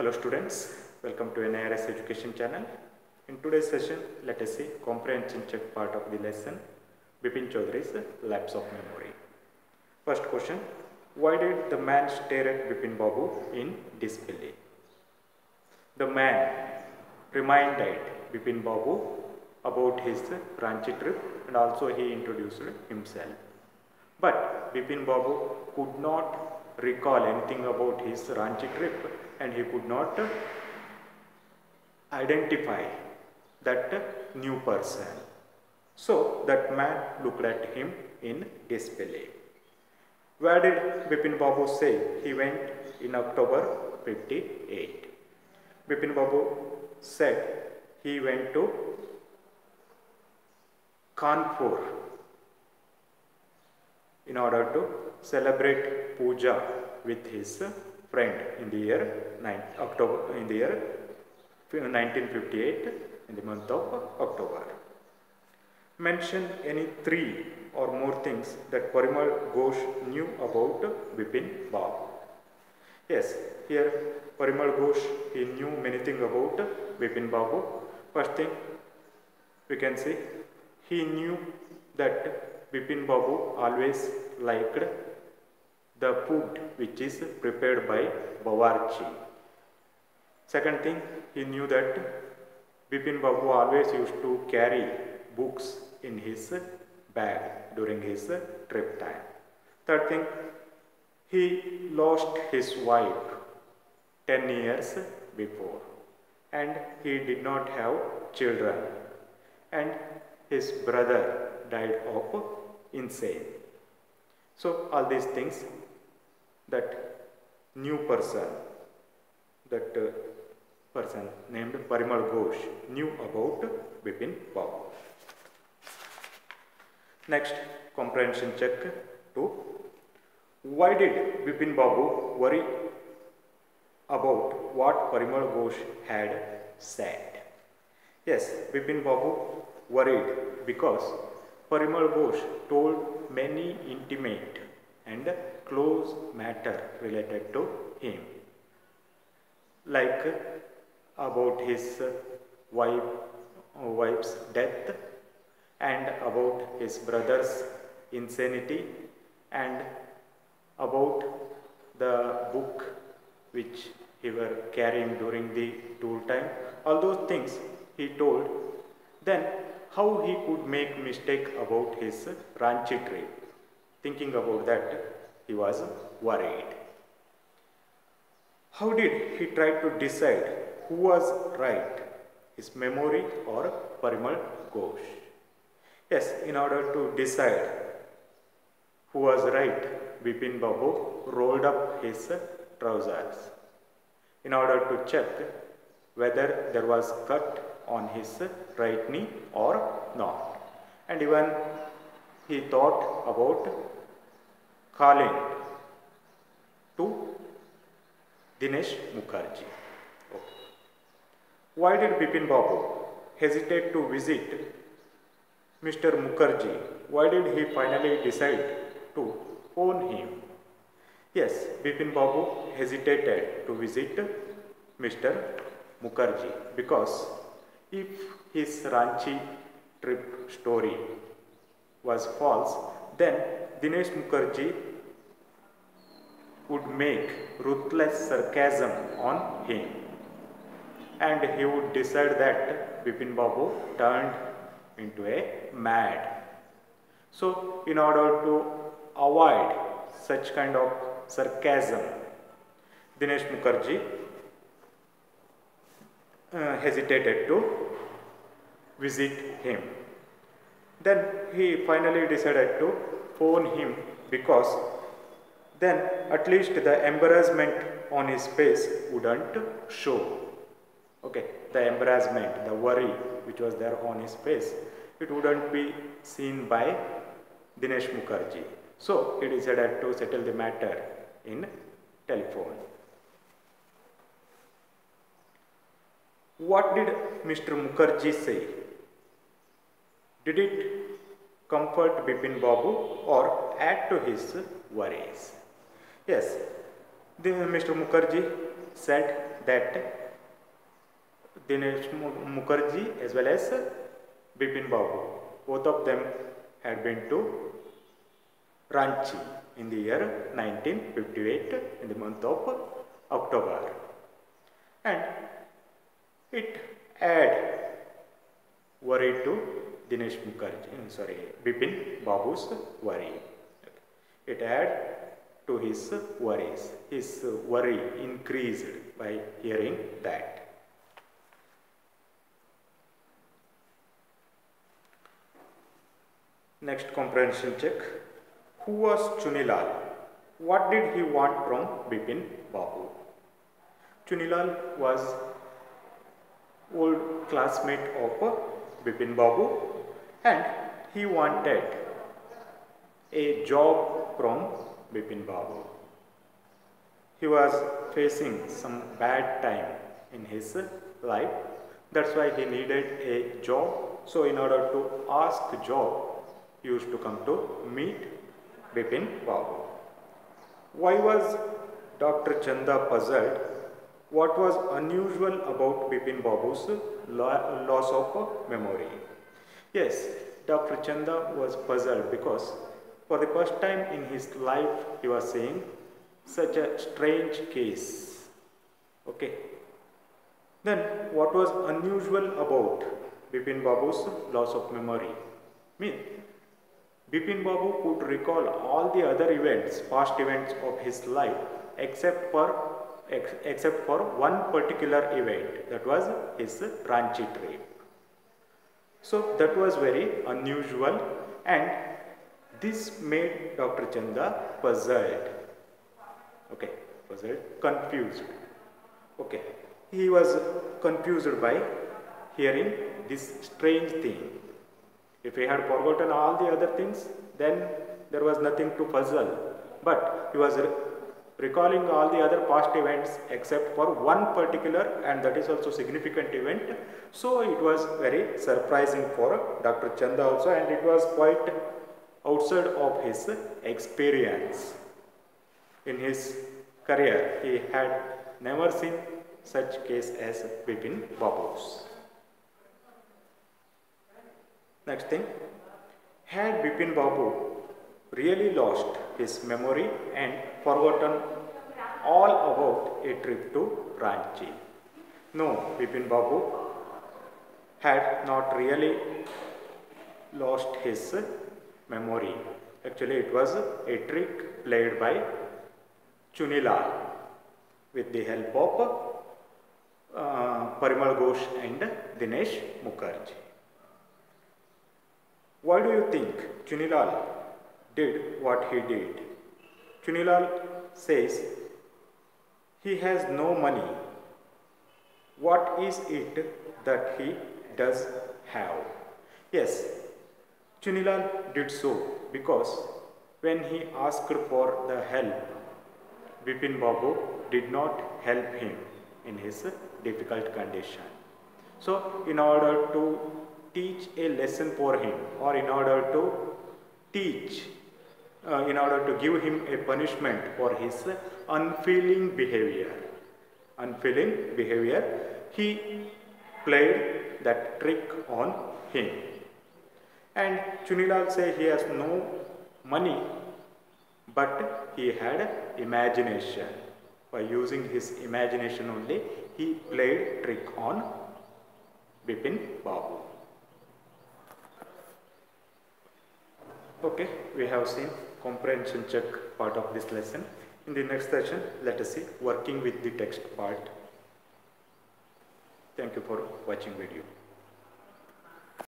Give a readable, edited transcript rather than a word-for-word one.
Hello students, welcome to NIRS Education channel. In today's session, let us see comprehension check part of the lesson, Bipin Chaudhary's Lapse of Memory. First question, why did the man stare at Bipin Babu in disbelief? The man reminded Bipin Babu about his Ranchi trip and also he introduced himself. But Bipin Babu could not recall anything about his Ranchi trip and he could not identify that new person. So that man looked at him in disbelief. Where did Bipin Babu say he went in October 58? Bipin Babu said he went to Kanpur in order to celebrate puja with his friend in the year 1958 in the month of October. Mention any three or more things that Parimal Ghosh knew about Bipin Babu. Yes, here Parimal Ghosh, he knew many things about Bipin Babu. First thing we can see, he knew that Bipin Babu always liked the food which is prepared by Bawarchi. Second thing, he knew that Bipin Babu always used to carry books in his bag during his trip time. Third thing, he lost his wife 10 years before and he did not have children and his brother died of insane. So all these things that new person, person named Parimal Ghosh knew about Bipin Babu. Next, comprehension check 2. Why did Bipin Babu worry about what Parimal Ghosh had said? Yes, Bipin Babu worried because Parimal Ghosh told many intimate and close matter related to him, like about his wife's death and about his brother's insanity and about the book which he were carrying during the tour time. All those things he told. Then how he could make mistake about his Ranchi trip? Thinking about that, he was worried. How did he try to decide who was right, his memory or Parimal Ghosh? Yes, in order to decide who was right, Bipin Babu rolled up his trousers in order to check whether there was cut on his right knee or not. And even he thought about calling to Dinesh Mukherjee. Okay. Why did Bipin Babu hesitate to visit Mr. Mukherjee? Why did he finally decide to phone him? Yes, Bipin Babu hesitated to visit Mr. Mukherjee because if his Ranchi trip story was false, then Dinesh Mukherjee would make ruthless sarcasm on him and he would decide that Bipin Babu turned into a mad. So in order to avoid such kind of sarcasm, Dinesh Mukherjee hesitated to visit him. Then he finally decided to phone him because then at least the embarrassment on his face wouldn't show. Okay, the embarrassment, the worry which was there on his face, it wouldn't be seen by Dinesh Mukherjee. So he decided to settle the matter in telephone. What did Mr. Mukherjee say? Did it comfort Bipin Babu or add to his worries? Yes, Mr. Mukherjee said that Dinesh Mukherjee as well as Bipin Babu, both of them had been to Ranchi in the year 1958 in the month of October, and it had worry to Dinesh Mukherjee, Bipin Babu's worry. It added to his worries. His worry increased by hearing that. Next comprehension check. Who was Chunilal? What did he want from Bipin Babu? Chunilal was old classmate of Bipin Babu, and he wanted a job from Bipin Babu. He was facing some bad time in his life. That's why he needed a job. So in order to ask job, he used to come to meet Bipin Babu. Why was Dr. Chanda puzzled? What was unusual about Bipin Babu's loss of memory? Yes, Dr. Chanda was puzzled because for the first time in his life he was seeing such a strange case. Okay. Then what was unusual about Bipin Babu's loss of memory? Bipin Babu could recall all the other events, past events of his life except for one particular event, that was his Ranchi trip. So that was very unusual, and this made Dr. Chanda puzzled. Okay, puzzled, confused. Okay, he was confused by hearing this strange thing. If he had forgotten all the other things, then there was nothing to puzzle. But he was recalling all the other past events except for one particular, and that is also significant event. So it was very surprising for Dr. Chanda also, and it was quite outside of his experience. In his career, he had never seen such case as Bipin Babu's. Next thing, had Bipin Babu really lost his memory and forgotten all about a trip to Ranchi? No, Bipin Babu had not really lost his memory. Actually, it was a trick played by Chunilal with the help of Parimal Ghosh and Dinesh Mukherjee. Why do you think Chunilal did what he did? Chunilal says he has no money. What is it that he does have? Yes, Chunilal did so because when he asked for the help, Bipin Babu did not help him in his difficult condition. So in order to teach a lesson for him, or in order to give him a punishment for his unfeeling behavior, he played that trick on him. And Chunilal says he has no money, but he had imagination. By using his imagination only, he played trick on Bipin Babu. Okay, we have seen comprehension check part of this lesson. In the next session, let us see working with the text part. Thank you for watching video.